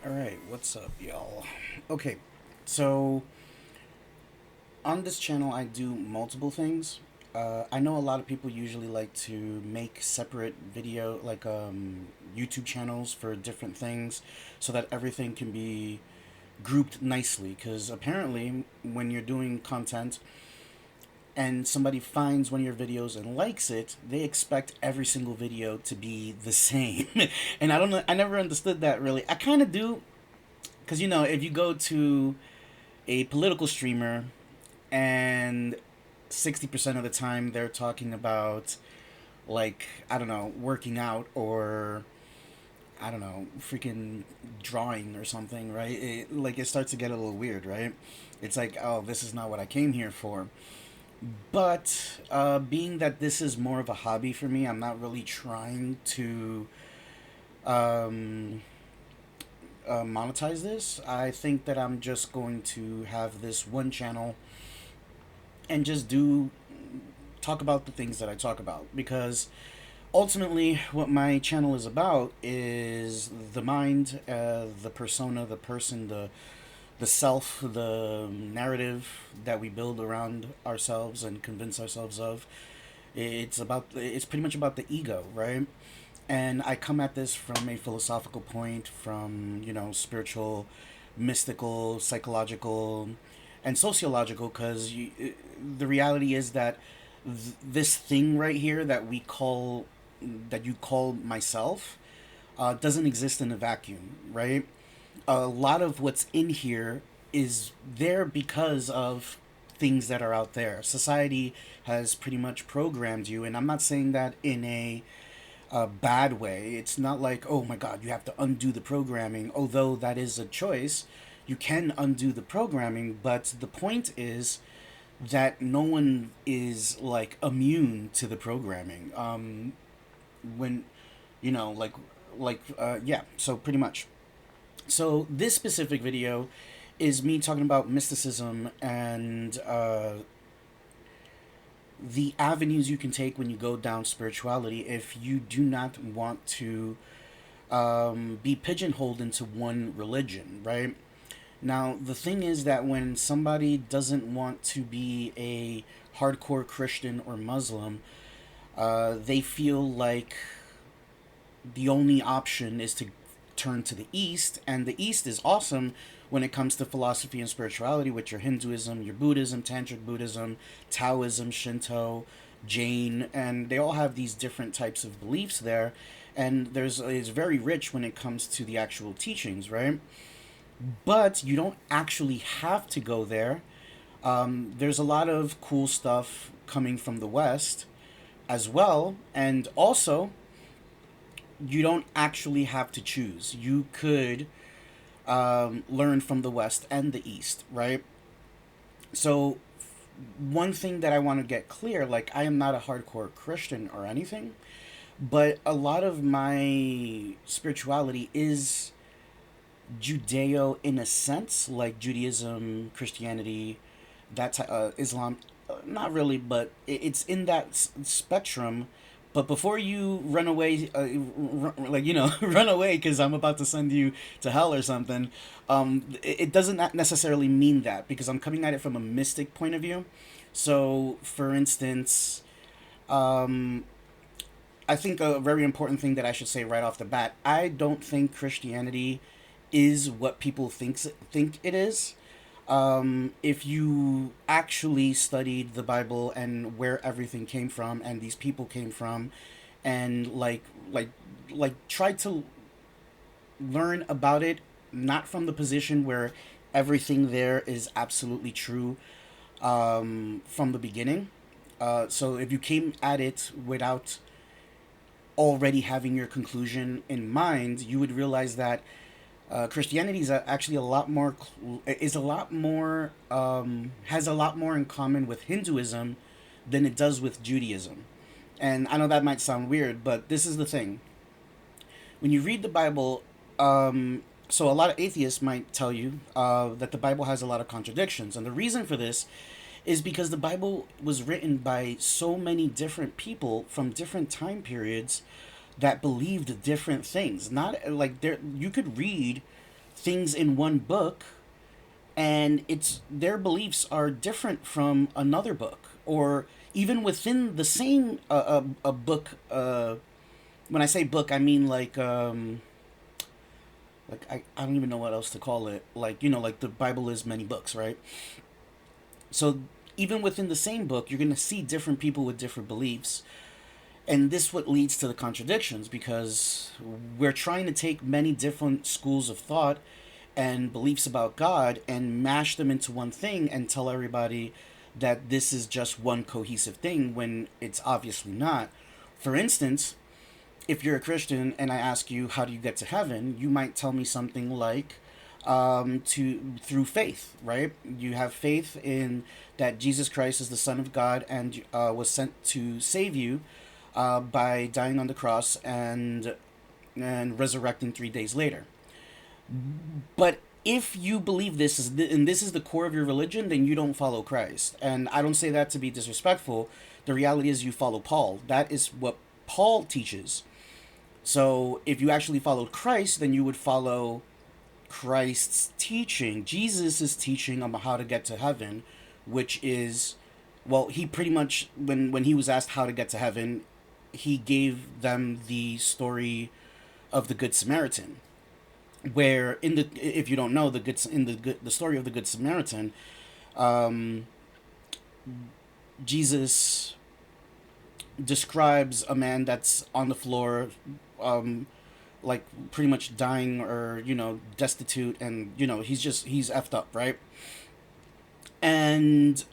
All right, what's up, y'all? Okay, so on this channel, I do multiple things. I know a lot of people usually like to make separate video, YouTube channels for different things, so that everything can be grouped nicely. Because apparently, when you're doing content and somebody finds one of your videos and likes it, they expect every single video to be the same. And I don't know, I never understood that really. I kind of do, because if you go to a political streamer and 60% of the time they're talking about, like, I don't know, working out, or I don't know, freaking drawing or something, right? It starts to get a little weird, right? It's like, oh, this is not what I came here for. But being that this is more of a hobby for me, I'm not really trying to um, monetize this. I think that I'm just going to have this one channel and just do talk about the things that I talk about, because ultimately what my channel is about is the mind, the persona, the person, the self, the narrative that we build around ourselves and convince ourselves of. It's pretty much about the ego, right? And I come at this from a philosophical point, from spiritual, mystical, psychological, and sociological, because the reality is that this thing right here that you call myself doesn't exist in a vacuum, right? A lot of what's in here is there because of things that are out there. Society has pretty much programmed you, and I'm not saying that in a bad way. It's not like, oh my God, you have to undo the programming, although that is a choice. You can undo the programming, but the point is that no one is like immune to the programming. When you know, yeah. So pretty much. So this specific video is me talking about mysticism and the avenues you can take when you go down spirituality if you do not want to be pigeonholed into one religion, right? Now, the thing is that when somebody doesn't want to be a hardcore Christian or Muslim, they feel like the only option is to turn to the East, and the East is awesome when it comes to philosophy and spirituality, with your Hinduism, your Buddhism, Tantric Buddhism, Taoism, Shinto, Jain, and they all have these different types of beliefs there, and it's very rich when it comes to the actual teachings, right? But you don't actually have to go there. There's a lot of cool stuff coming from the West as well, and also you don't actually have to choose. You could learn from the West and the East, right? So, one thing that I want to get clear, like, I am not a hardcore Christian or anything, but a lot of my spirituality is Judeo in a sense, like Judaism, Christianity, Islam. Not really, but it's in that spectrum. But before you run away, run away because I'm about to send you to hell or something, it doesn't necessarily mean that, because I'm coming at it from a mystic point of view. So, for instance, um, I think a very important thing that I should say right off the bat, I don't think Christianity is what people think it is. If you actually studied the Bible and where everything came from and these people came from, and try to learn about it, not from the position where everything there is absolutely true from the beginning. So if you came at it without already having your conclusion in mind, you would realize that Christianity is actually a lot more has a lot more in common with Hinduism than it does with Judaism. And I know that might sound weird, but this is the thing: when you read the Bible, so a lot of atheists might tell you that the Bible has a lot of contradictions, and the reason for this is because the Bible was written by so many different people from different time periods that believed different things. Not like there, you could read things in one book, and it's their beliefs are different from another book, or even within the same a book. When I say book, I mean like I don't even know what else to call it. Like, like the Bible is many books, right? So even within the same book, you're gonna see different people with different beliefs, and this what leads to the contradictions, because we're trying to take many different schools of thought and beliefs about God and mash them into one thing and tell everybody that this is just one cohesive thing when it's obviously not. For instance, if you're a Christian and I ask you how do you get to heaven, you might tell me something like to through faith, right? You have faith in that Jesus Christ is the Son of God and was sent to save you by dying on the cross and resurrecting 3 days later. But if you believe this is and this is the core of your religion, then you don't follow Christ. And I don't say that to be disrespectful. The reality is you follow Paul. That is what Paul teaches. So if you actually followed Christ, then you would follow Christ's teaching, Jesus' teaching on how to get to heaven, which is, well, he pretty much, when he was asked how to get to heaven, he gave them the story of the Good Samaritan, where in the, if you don't know, the story of the Good Samaritan, um, Jesus describes a man that's on the floor, um, like pretty much dying, or destitute, and he's effed up, right? And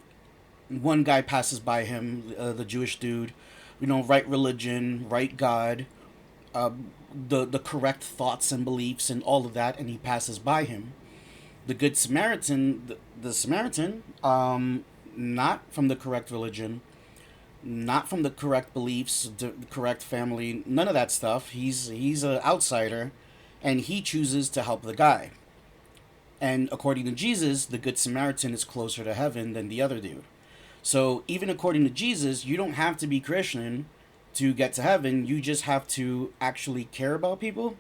one guy passes by him, the Jewish dude, right religion, right God, uh, the correct thoughts and beliefs and all of that, and he passes by him. The Good Samaritan, the Samaritan, not from the correct religion, not from the correct beliefs, the correct family, none of that stuff. He's an outsider, and he chooses to help the guy. And according to Jesus, the Good Samaritan is closer to heaven than the other dude. So even according to Jesus, you don't have to be Christian to get to heaven. You just have to actually care about people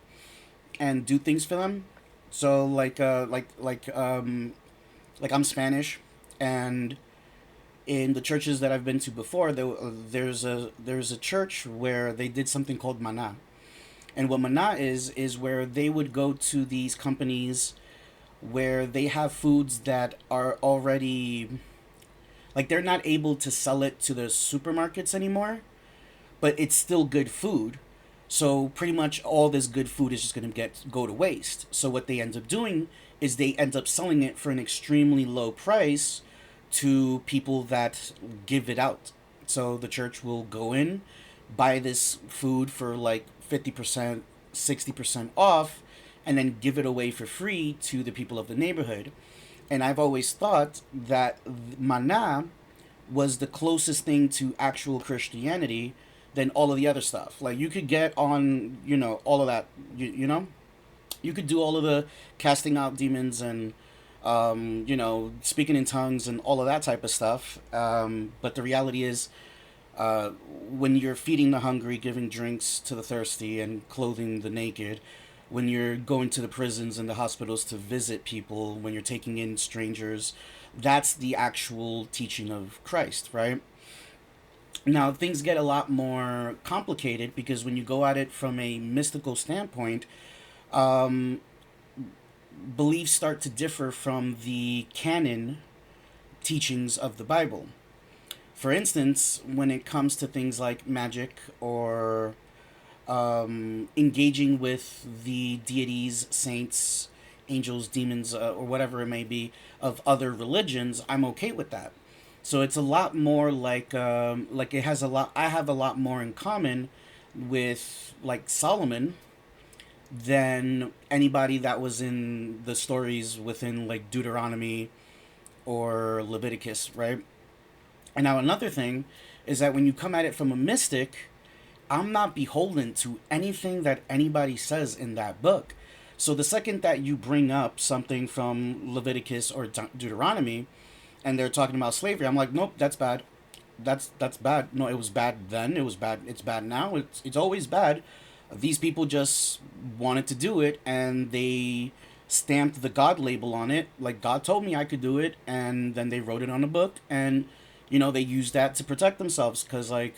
and do things for them. So like I'm Spanish, and in the churches that I've been to before, there's a church where they did something called mana. And what mana is where they would go to these companies where they have foods that are already, like, they're not able to sell it to the supermarkets anymore, but it's still good food. So pretty much all this good food is just going to go to waste. So what they end up doing is they end up selling it for an extremely low price to people that give it out. So the church will go in, buy this food for like 50%, 60% off, and then give it away for free to the people of the neighborhood. And I've always thought that mana was the closest thing to actual Christianity than all of the other stuff. Like, you could get on, all of that, you could do all of the casting out demons and, speaking in tongues and all of that type of stuff. But the reality is, when you're feeding the hungry, giving drinks to the thirsty, and clothing the naked, when you're going to the prisons and the hospitals to visit people, when you're taking in strangers, that's the actual teaching of Christ, right? Now, things get a lot more complicated because when you go at it from a mystical standpoint, um, beliefs start to differ from the canon teachings of the Bible. For instance, when it comes to things like magic or engaging with the deities, saints, angels, demons, or whatever it may be of other religions, I'm okay with that. So it's a lot more like it has a lot. I have a lot more in common with like Solomon than anybody that was in the stories within like Deuteronomy or Leviticus, right? And now another thing is that when you come at it from a mystic, I'm not beholden to anything that anybody says in that book. So the second that you bring up something from Leviticus or Deuteronomy, and they're talking about slavery, I'm like, nope, that's bad. That's bad. No, it was bad then. It was bad. It's bad now. It's always bad. These people just wanted to do it, and they stamped the God label on it, like God told me I could do it, and then they wrote it on a book, and they used that to protect themselves because like,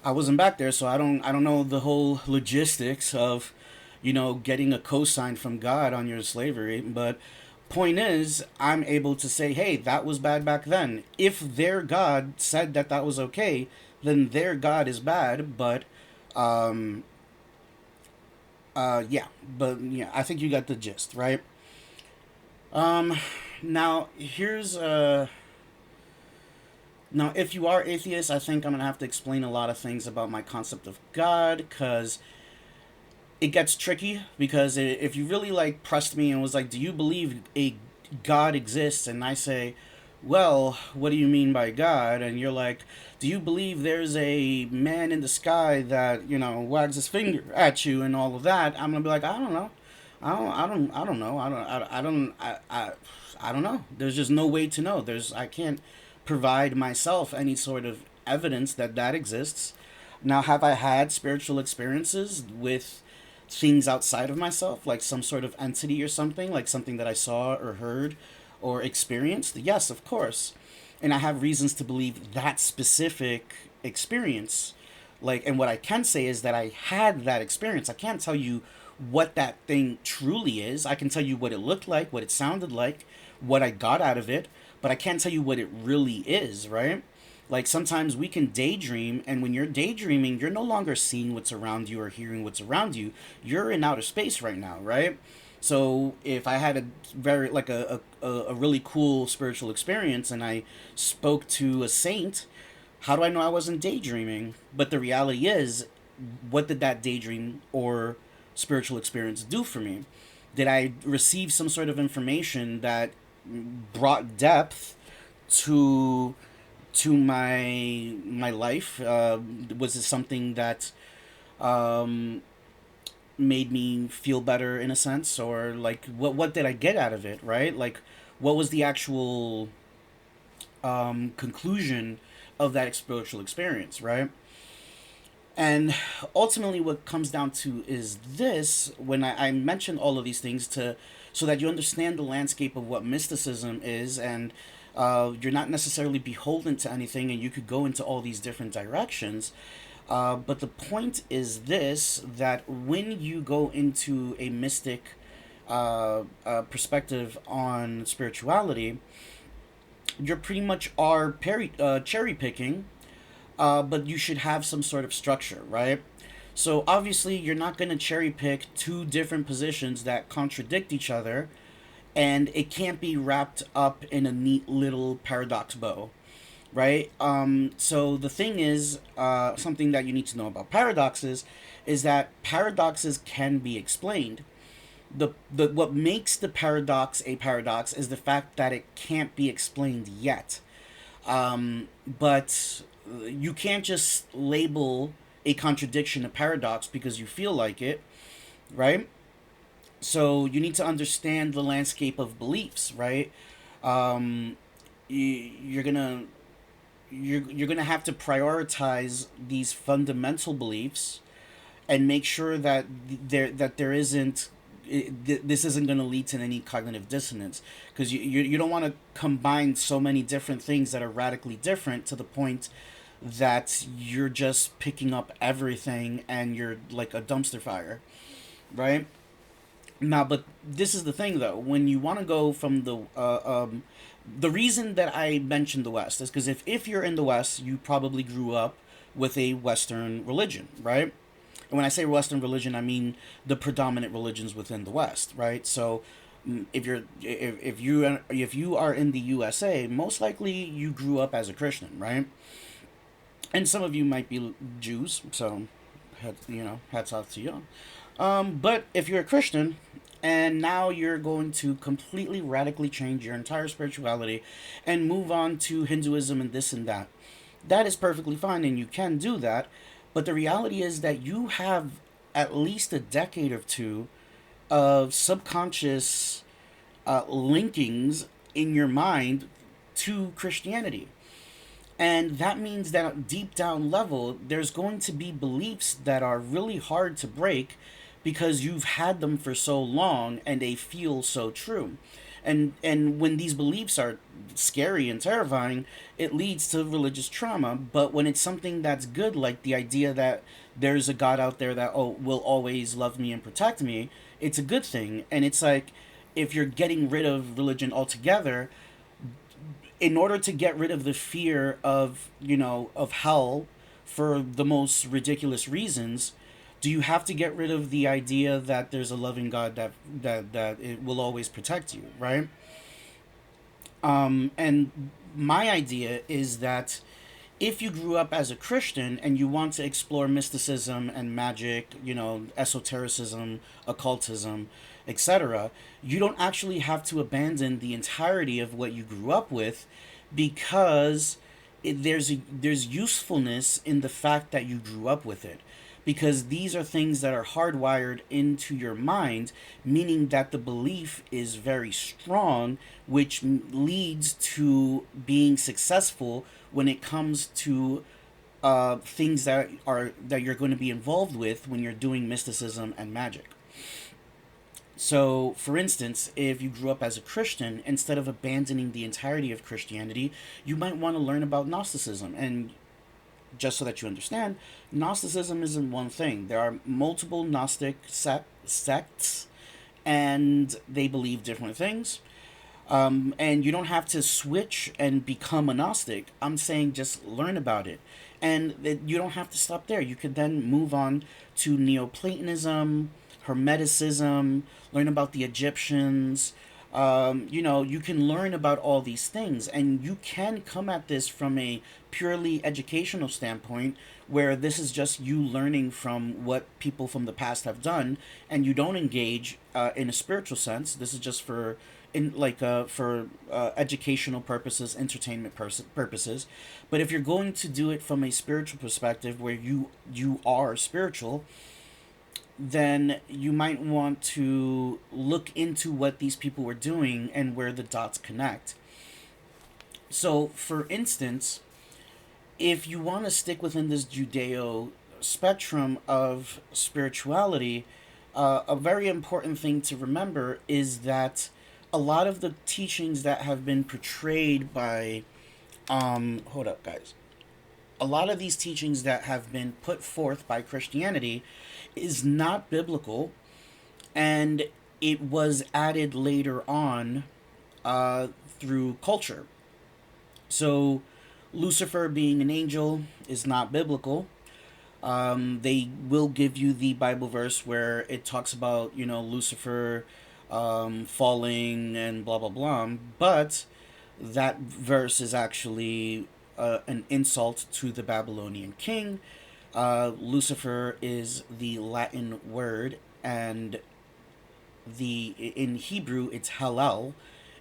I wasn't back there, so I don't know the whole logistics of, getting a cosign from God on your slavery. But point is, I'm able to say, hey, that was bad back then. If their God said that that was okay, then their God is bad. But um, yeah, but yeah, I think you got the gist, right? Um, now here's now if you are atheist, I think I'm gonna have to explain a lot of things about my concept of God because it gets tricky. Because if you really like pressed me and was like, "Do you believe a God exists?" and I say, "Well, what do you mean by God?" and you're like, "Do you believe there's a man in the sky that wags his finger at you and all of that?" I'm gonna be like, "I don't know. I don't know. I don't know. There's just no way to know. I can't provide myself any sort of evidence that that exists. Now, have I had spiritual experiences with things outside of myself, like some sort of entity or something, like something that I saw or heard or experienced? Yes, of course. And I have reasons to believe that specific experience. Like, and what I can say is that I had that experience. I can't tell you what that thing truly is. I can tell you what it looked like, what it sounded like, what I got out of it, but I can't tell you what it really is, right? Like sometimes we can daydream, and when you're daydreaming, you're no longer seeing what's around you or hearing what's around you. You're in outer space right now, right? So if I had a very like a really cool spiritual experience and I spoke to a saint, how do I know I wasn't daydreaming? But the reality is, what did that daydream or spiritual experience do for me? Did I receive some sort of information that brought depth to my life? Was it something that um, made me feel better in a sense, or like what did I get out of it? Right? Like, what was the actual conclusion of that spiritual experience? Right? And ultimately, what comes down to is this: when I mention all of these things to so that you understand the landscape of what mysticism is, and you're not necessarily beholden to anything, and you could go into all these different directions. But the point is this: that when you go into a mystic perspective on spirituality, you're pretty much cherry picking, but you should have some sort of structure, right? So obviously, you're not going to cherry pick two different positions that contradict each other, and it can't be wrapped up in a neat little paradox bow, right? So the thing is, something that you need to know about paradoxes is that paradoxes can be explained. The what makes the paradox a paradox is the fact that it can't be explained yet. But you can't just label a contradiction a paradox because you feel like it, right? So you need to understand the landscape of beliefs, right? Um, you're gonna you're gonna have to prioritize these fundamental beliefs and make sure that there isn't this isn't going to lead to any cognitive dissonance, because you don't want to combine so many different things that are radically different to the point that you're just picking up everything and you're like a dumpster fire, right? Now, but this is the thing though. When you want to go from the reason that I mentioned the West is because if you're in the West, you probably grew up with a Western religion, right? And when I say Western religion, I mean the predominant religions within the West, right? So, if you are in the USA, most likely you grew up as a Christian, right? And some of you might be Jews, so hats off to you. But if you're a Christian and now you're going to completely radically change your entire spirituality and move on to Hinduism and this and that, that is perfectly fine and you can do that. But the reality is that you have at least a decade or two of subconscious linkings in your mind to Christianity. And that means that deep down level, there's going to be beliefs that are really hard to break because you've had them for so long and they feel so true. And when these beliefs are scary and terrifying, it leads to religious trauma. But when it's something that's good, like the idea that there's a God out there that, oh, will always love me and protect me, it's a good thing. And it's like, if you're getting rid of religion altogether, in order to get rid of the fear of, of hell for the most ridiculous reasons, do you have to get rid of the idea that there's a loving God that it will always protect you, right? And my idea is that if you grew up as a Christian and you want to explore mysticism and magic, esotericism, occultism, etc., you don't actually have to abandon the entirety of what you grew up with, because there's usefulness in the fact that you grew up with it, because these are things that are hardwired into your mind, meaning that the belief is very strong, which leads to being successful when it comes to things that you're going to be involved with when you're doing mysticism and magic. So, for instance, if you grew up as a Christian, instead of abandoning the entirety of Christianity, you might want to learn about Gnosticism. And just so that you understand, Gnosticism isn't one thing. There are multiple Gnostic sects, and they believe different things. And you don't have to switch and become a Gnostic. I'm saying just learn about it. And you don't have to stop there. You could then move on to Neoplatonism, Hermeticism, learn about the Egyptians. You can learn about all these things, and you can come at this from a purely educational standpoint, where this is just you learning from what people from the past have done, and you don't engage in a spiritual sense. This is just for educational purposes, entertainment purposes. But if you're going to do it from a spiritual perspective, where you are spiritual, then you might want to look into what these people were doing and where the dots connect. So, for instance, if you want to stick within this Judeo spectrum of spirituality, a very important thing to remember is that a lot of the teachings that have been portrayed by, hold up, guys. A lot of these teachings that have been put forth by Christianity is not biblical, and it was added later on through culture. So, Lucifer being an angel is not biblical. They will give you the Bible verse where it talks about, Lucifer falling and blah, blah, blah. But that verse is actually an insult to the Babylonian king. Lucifer is the Latin word, and in Hebrew it's Hallel,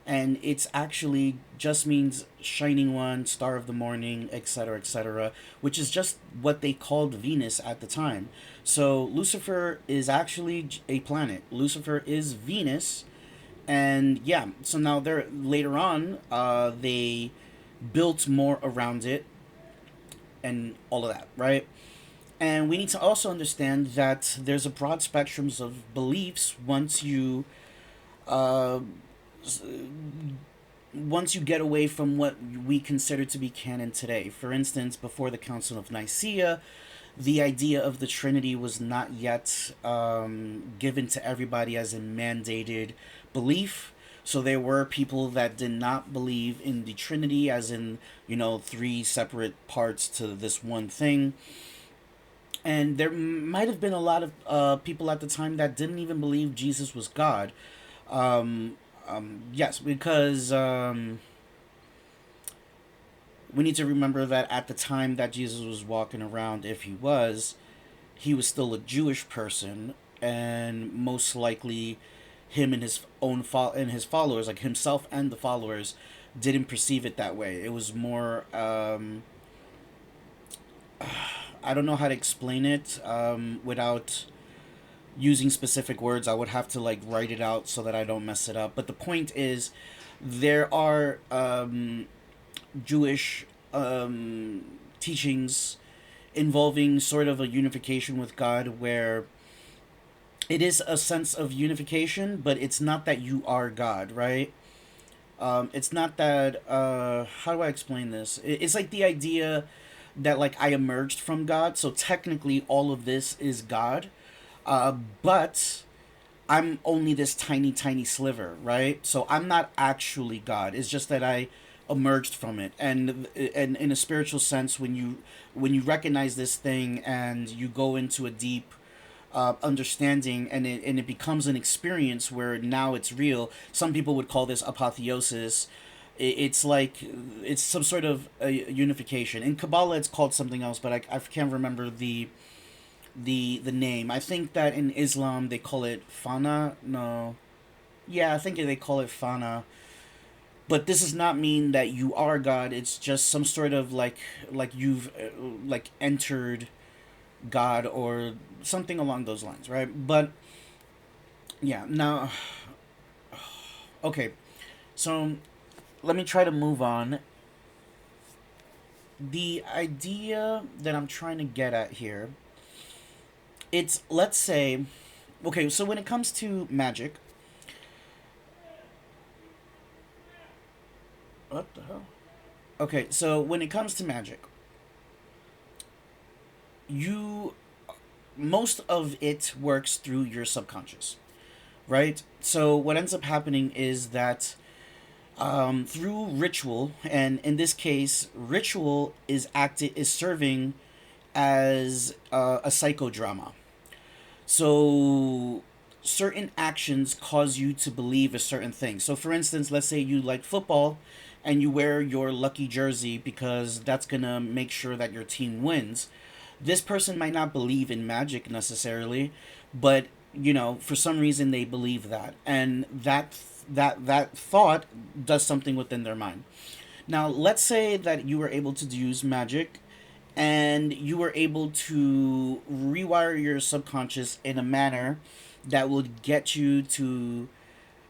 and it's actually just means shining one, star of the morning, etc., etc., which is just what they called Venus at the time. So Lucifer is actually a planet. Lucifer is Venus, and yeah. So now later on, they built more around it, and all of that, right? And we need to also understand that there's a broad spectrum of beliefs uh, once you get away from what we consider to be canon today. For instance, before the Council of Nicaea, the idea of the Trinity was not yet given to everybody as a mandated belief. So there were people that did not believe in the Trinity as in, three separate parts to this one thing. And there might have been a lot of people at the time that didn't even believe Jesus was God. Yes, because we need to remember that at the time that Jesus was walking around, if he was still a Jewish person, and most likely him and his followers, like himself and the followers, didn't perceive it that way. It was more I don't know how to explain it without using specific words. I would have to write it out so that I don't mess it up. But the point is, there are Jewish teachings involving sort of a unification with God, where it is a sense of unification, but it's not that you are God, right? It's not that. How do I explain this? It's like the idea that like I emerged from God, so technically all of this is God, but I'm only this tiny, tiny sliver, right? So I'm not actually God. It's just that I emerged from it, and in a spiritual sense, when you recognize this thing and you go into a deep understanding, and it becomes an experience where now it's real. Some people would call this apotheosis. It's like it's some sort of a unification. In Kabbalah, it's called something else, but I can't remember the name. I think that in Islam they call it fana. No, yeah, I think they call it fana. But this does not mean that you are God. It's just some sort of like you've like entered God or something along those lines, right? But yeah, now okay. So let me try to move on. The idea that I'm trying to get at here, it's, let's say, okay, so when it comes to magic, what the hell? Okay, so when it comes to magic, you most of it works through your subconscious, right? So what ends up happening is that through ritual, and in this case, ritual is serving as a psychodrama. So certain actions cause you to believe a certain thing. So for instance, let's say you like football and you wear your lucky jersey because that's going to make sure that your team wins. This person might not believe in magic necessarily, but for some reason they believe that, and that thought does something within their mind. Now, let's say that you were able to use magic and you were able to rewire your subconscious in a manner that would get you to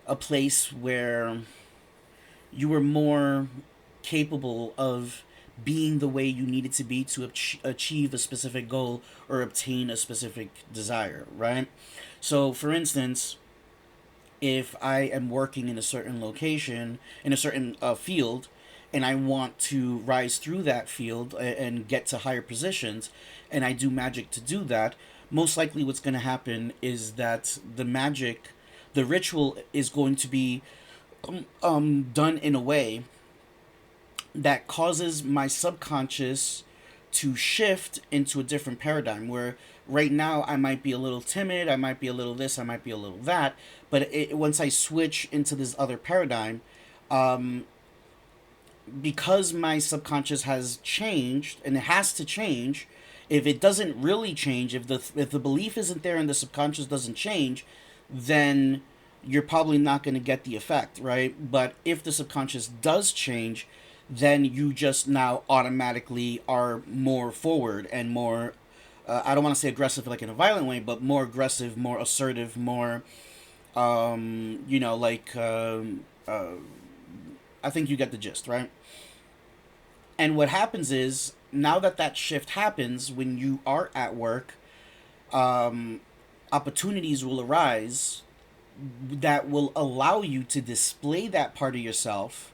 a place where you were more capable of being the way you needed to be to achieve a specific goal or obtain a specific desire, right? So, for instance, if I am working in a certain location, in a certain field, and I want to rise through that field and get to higher positions, and I do magic to do that, most likely what's going to happen is that the ritual is going to be done in a way that causes my subconscious to shift into a different paradigm where right now I might be a little timid, I might be a little this, I might be a little that, but once I switch into this other paradigm, um, because my subconscious has changed, and it has to change. If it doesn't really change, if the belief isn't there and the subconscious doesn't change, then you're probably not going to get the effect, right? But if the subconscious does change, then you just now automatically are more forward and more, I don't want to say aggressive like in a violent way, but more aggressive, more assertive, more like I think you get the gist, right? And what happens is, now that that shift happens when you are at work, um, opportunities will arise that will allow you to display that part of yourself.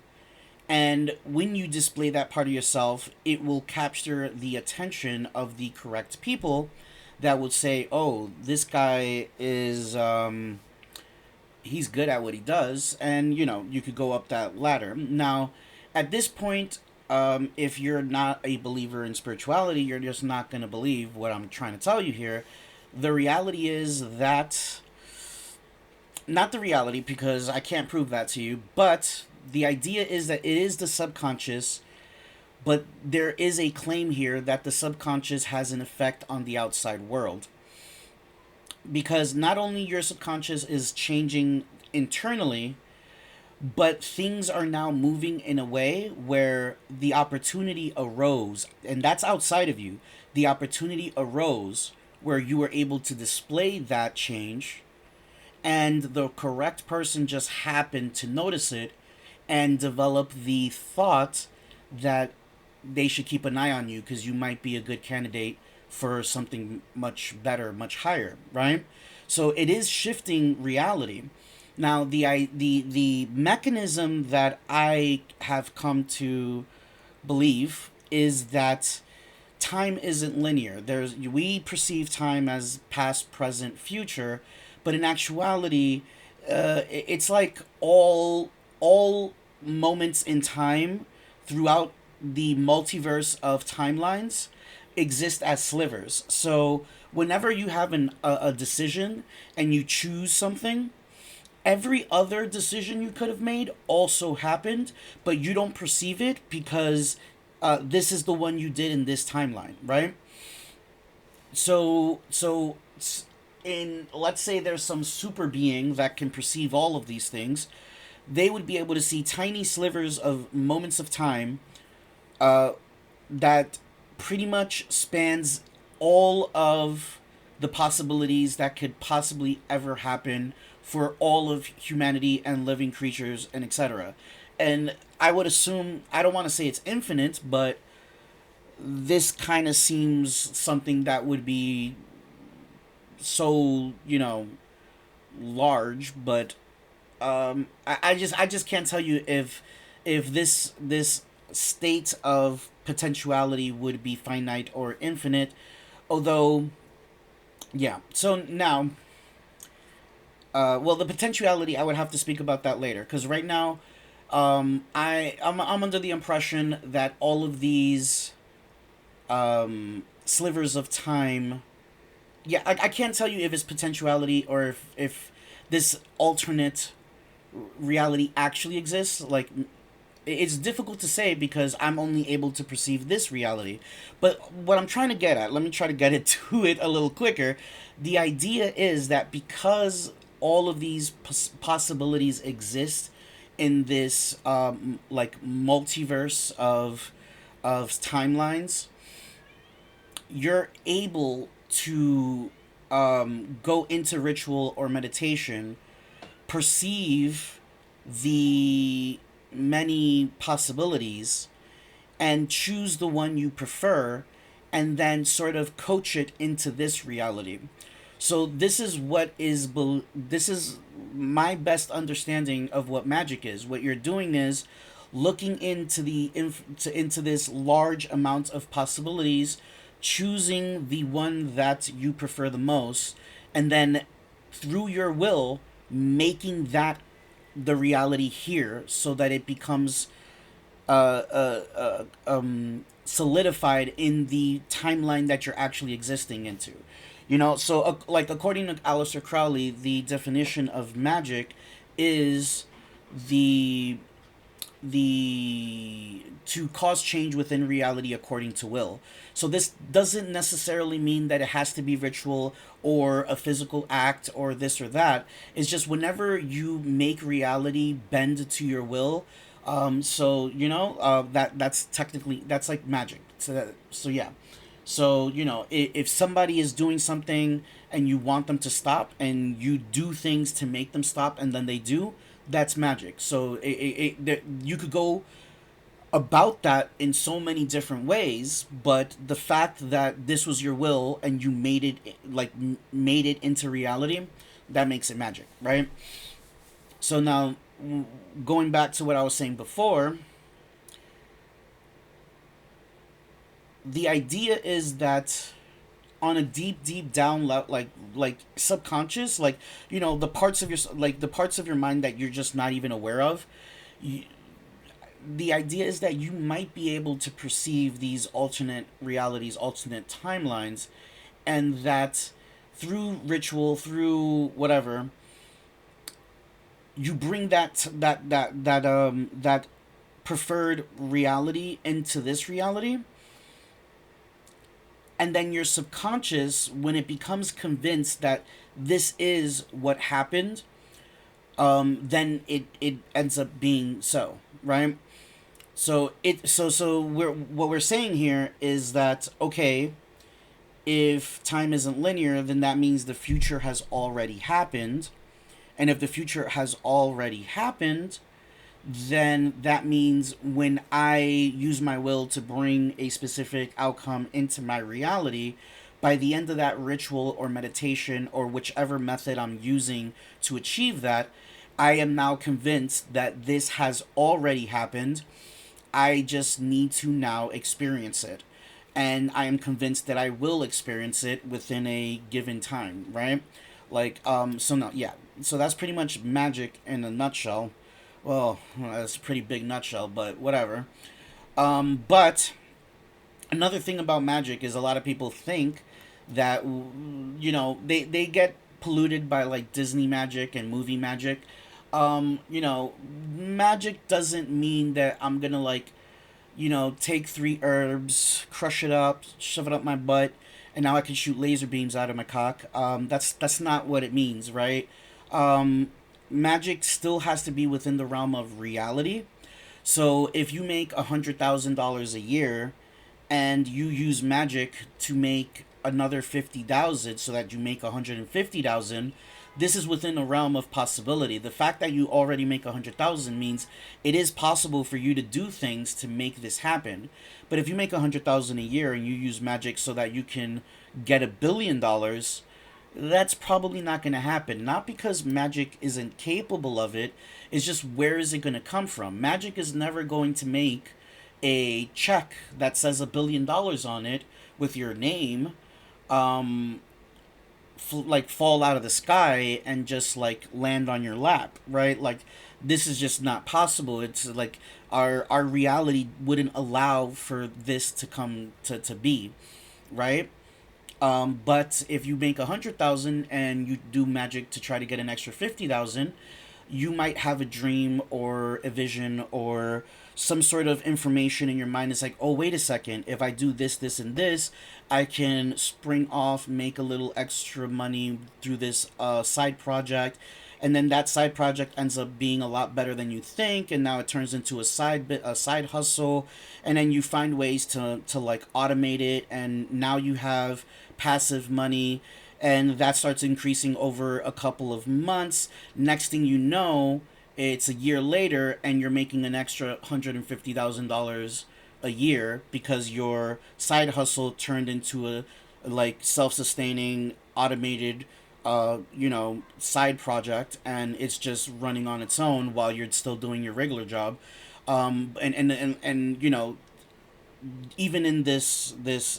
And when you display that part of yourself, it will capture the attention of the correct people that would say, oh, this guy is, he's good at what he does. And, you could go up that ladder. Now, at this point, if you're not a believer in spirituality, you're just not going to believe what I'm trying to tell you here. The reality is that, not the reality because I can't prove that to you, but the idea is that it is the subconscious, but there is a claim here that the subconscious has an effect on the outside world. Because not only your subconscious is changing internally, but things are now moving in a way where the opportunity arose, and that's outside of you. The opportunity arose where you were able to display that change, and the correct person just happened to notice it and develop the thought that they should keep an eye on you because you might be a good candidate for something much better, much higher, right? So it is shifting reality. Now the mechanism that I have come to believe is that time isn't linear. We perceive time as past, present, future, but in actuality, it's like all moments in time throughout the multiverse of timelines exist as slivers. So whenever you have a decision and you choose something, every other decision you could have made also happened, but you don't perceive it because this is the one you did in this timeline, right? So in, let's say there's some super being that can perceive all of these things, they would be able to see tiny slivers of moments of time uh, that pretty much spans all of the possibilities that could possibly ever happen for all of humanity and living creatures and etc. And I would assume, I don't want to say it's infinite, but this kind of seems something that would be so, large. But I just can't tell you if this state of potentiality would be finite or infinite. Although, yeah. So now, well, the potentiality, I would have to speak about that later, because right now, I'm under the impression that all of these slivers of time, yeah, I can't tell you if it's potentiality or if this alternate reality actually exists. Like, it's difficult to say because I'm only able to perceive this reality. But what I'm trying to get at, let me try to get it to it a little quicker. The idea is that because all of these possibilities exist in this like multiverse of timelines, you're able to go into ritual or meditation, perceive the many possibilities, and choose the one you prefer, and then sort of coach it into this reality. So this is my best understanding of what magic is. What you're doing is looking into into this large amount of possibilities, choosing the one that you prefer the most, and then through your will making that the reality here so that it becomes solidified in the timeline that you're actually existing into. So like according to Aleister Crowley, the definition of magic is the to cause change within reality according to will. So this doesn't necessarily mean that it has to be ritual or a physical act or this or that. It's just whenever you make reality bend to your will. So that's technically, that's like magic. So yeah. So if somebody is doing something and you want them to stop, and you do things to make them stop, and then they do, that's magic. So you could go about that in so many different ways, but the fact that this was your will and you made it into reality, that makes it magic, right? So now, going back to what I was saying before, the idea is that on a deep down like subconscious, like the parts of your mind that you're just not even aware of, you, the idea is that you might be able to perceive these alternate realities, alternate timelines, and that through ritual, through whatever, you bring that preferred reality into this reality, and then your subconscious, when it becomes convinced that this is what happened, then it ends up being so, right? So what we're saying here is that, okay, if time isn't linear, then that means the future has already happened, and if the future has already happened, then that means when I use my will to bring a specific outcome into my reality, by the end of that ritual or meditation or whichever method I'm using to achieve that, I am now convinced that this has already happened. I just need to now experience it. And I am convinced that I will experience it within a given time, right? So no, yeah. So that's pretty much magic in a nutshell. Well, that's a pretty big nutshell, but whatever. But another thing about magic is a lot of people think that, they get polluted by like Disney magic and movie magic. Magic doesn't mean that I'm gonna like, take three herbs, crush it up, shove it up my butt, and now I can shoot laser beams out of my cock. That's not what it means, right? Magic still has to be within the realm of reality. So if you make $100,000 a year, and you use magic to make another 50,000, so that you make 150,000, this is within the realm of possibility. The fact that you already make 100,000 means it is possible for you to do things to make this happen. But if you make 100,000 a year and you use magic so that you can get $1 billion, that's probably not going to happen. Not because magic isn't capable of it, it's just where is it going to come from? Magic is never going to make a check that says $1 billion on it with your name, um, like fall out of the sky and just like land on your lap, right? Like this is just not possible. It's like our reality wouldn't allow for this to come to be, right? But if you make 100,000 and you do magic to try to get an extra 50,000, you might have a dream or a vision or some sort of information in your mind. It's like, oh, wait a second. If I do this, this, and this, I can spring off, make a little extra money through this side project. And then that side project ends up being a lot better than you think, and now it turns into a side hustle, and then you find ways to like automate it, and now you have passive money, and that starts increasing over a couple of months. Next thing you know, it's a year later, and you're making an extra $150,000 a year because your side hustle turned into a like self-sustaining automated side project, and it's just running on its own while you're still doing your regular job. And even in this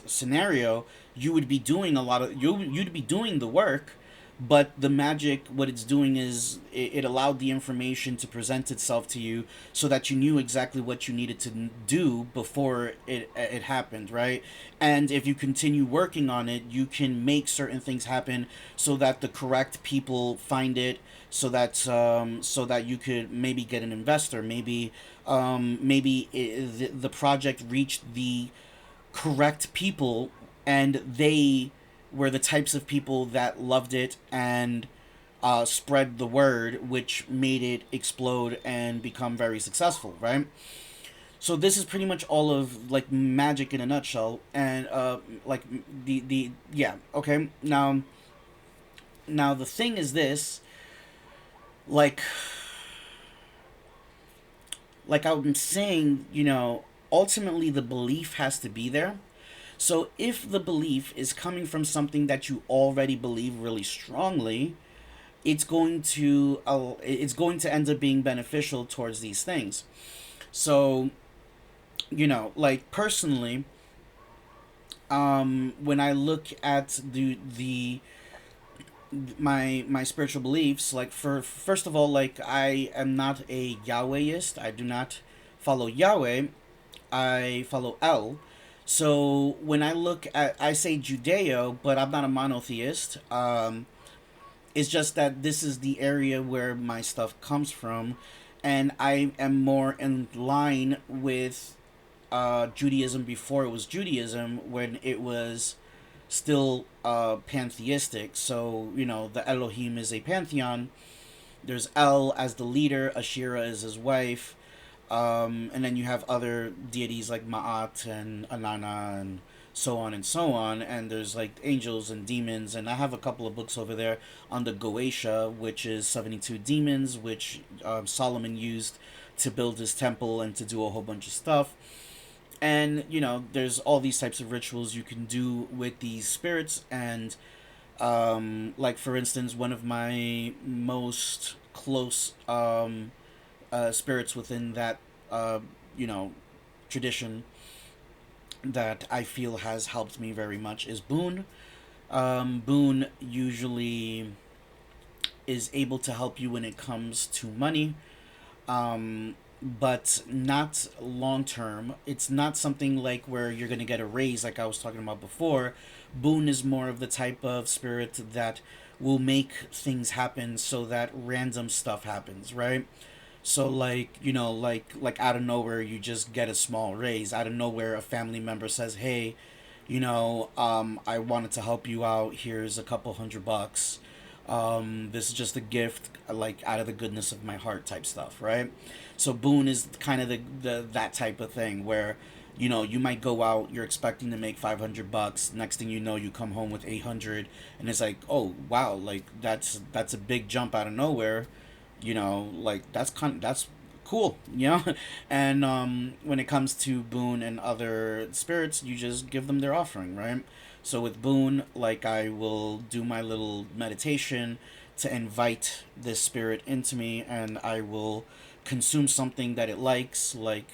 scenario, you would be doing a lot of you'd be doing the work, but the magic, what it's doing is it allowed the information to present itself to you so that you knew exactly what you needed to do before it happened, right? And if you continue working on it, you can make certain things happen so that the correct people find it, so that you could maybe get an investor, maybe the project reached the correct people, and they were the types of people that loved it and spread the word, which made it explode and become very successful, right? So this is pretty much all of like magic in a nutshell, and like the yeah, okay. Now the thing is this, like I'm saying, ultimately the belief has to be there. So if the belief is coming from something that you already believe really strongly, it's going to end up being beneficial towards these things. So, like personally, when I look at the my spiritual beliefs, like for first of all, like I am not a Yahwehist. I do not follow Yahweh. I follow El. So when I look at, I say Judeo, but I'm not a monotheist. It's just that this is the area where my stuff comes from, and I am more in line with Judaism before it was Judaism, when it was still pantheistic. So, the Elohim is a pantheon. There's El as the leader, Ashira is his wife, and then you have other deities like Ma'at and Anana and so on and so on. And there's like angels and demons. And I have a couple of books over there on the Goetia, which is 72 demons, which Solomon used to build his temple and to do a whole bunch of stuff. And there's all these types of rituals you can do with these spirits. And like for instance, one of my most close spirits within that uh, you know tradition that I feel has helped me very much is Boone. Boone usually is able to help you when it comes to money, but not long term. It's not something like where you're going to get a raise, like I was talking about before. Boone is more of the type of spirit that will make things happen so that random stuff happens, right? So like, like out of nowhere you just get a small raise. Out of nowhere a family member says, "Hey, I wanted to help you out. Here's a couple $100. This is just a gift, like out of the goodness of my heart," type stuff, right? So boon is kind of the that type of thing where you might go out, you're expecting to make $500. Next thing you know, you come home with 800, and it's like, oh wow, like that's a big jump out of nowhere. Like that's cool, and when it comes to boon and other spirits, you just give them their offering, right? So with boon, like I will do my little meditation to invite this spirit into me, and I will consume something that it likes, like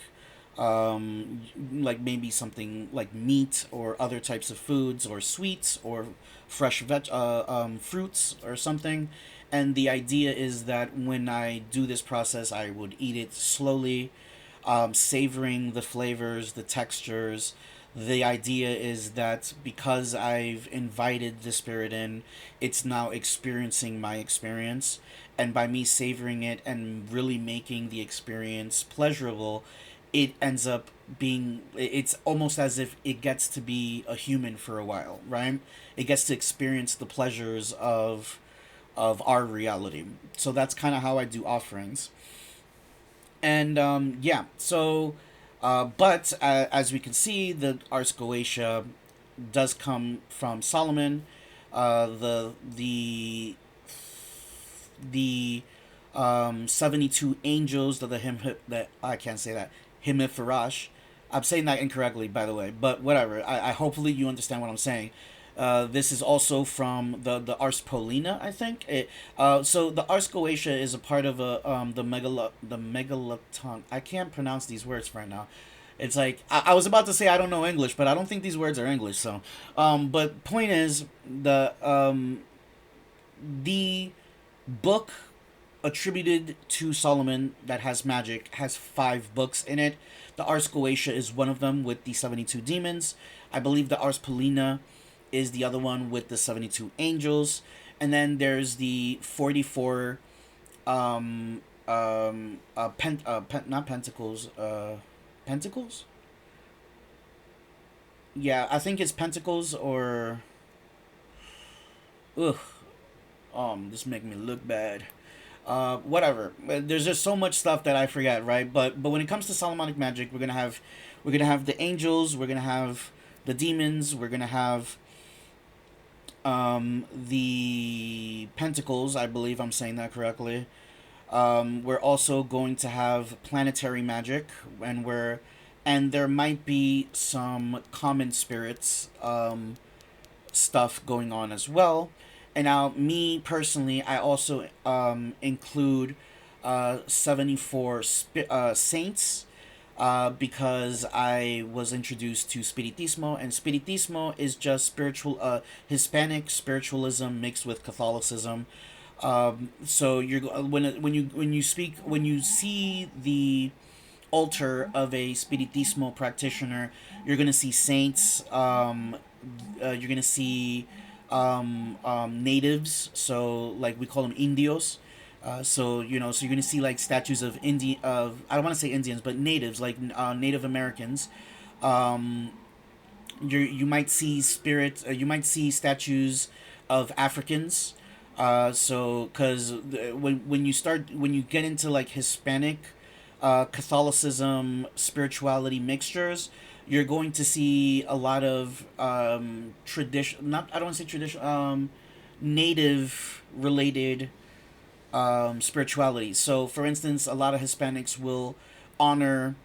maybe something like meat or other types of foods or sweets or fresh fruits or something. And the idea is that when I do this process, I would eat it slowly, savoring the flavors, the textures. The idea is that because I've invited the spirit in, it's now experiencing my experience. And by me savoring it and really making the experience pleasurable, it ends up it's almost as if it gets to be a human for a while, right? It gets to experience the pleasures of our reality. So that's kind of how I do offerings. And yeah, so but as we can see, the Ars Goetia does come from Solomon. The 72 angels that the him that I can't say that Himifarash. I'm saying that incorrectly, by the way, but whatever. I hopefully you understand what I'm saying. This is also from the Ars Paulina, I think. So the Ars Goetia is a part of the megaloton. I can't pronounce these words right now. It's like I was about to say I don't know English, but I don't think these words are English. So, but point is the book attributed to Solomon that has magic has 5 books in it. The Ars Goetia is one of them with the 72 demons. I believe the Ars Paulina is the other one with the 72 angels. And then there's the 44 not pentacles, pentacles? Yeah, I think it's pentacles or ugh, this make me look bad. Whatever. There's just so much stuff that I forget, right? But when it comes to Solomonic magic, we're gonna have the angels, we're gonna have the demons, we're gonna have the pentacles. I believe I'm saying that correctly. We're also going to have planetary magic, and there might be some common spirits stuff going on as well. And now, me personally, I also include 74 saints because I was introduced to Spiritismo, and Spiritismo is just Hispanic spiritualism mixed with Catholicism. So when you see the altar of a Spiritismo practitioner, you're gonna see saints. You're gonna see natives. So like we call them indios. So you're gonna see like statues of I don't want to say Indians, but natives, like Native Americans. You might see you might see statues of Africans. So because when you get into like Hispanic Catholicism spirituality mixtures, you're going to see a lot of tradition. Not I don't want to say tradition. Native related spirituality. So, for instance, a lot of Hispanics will honor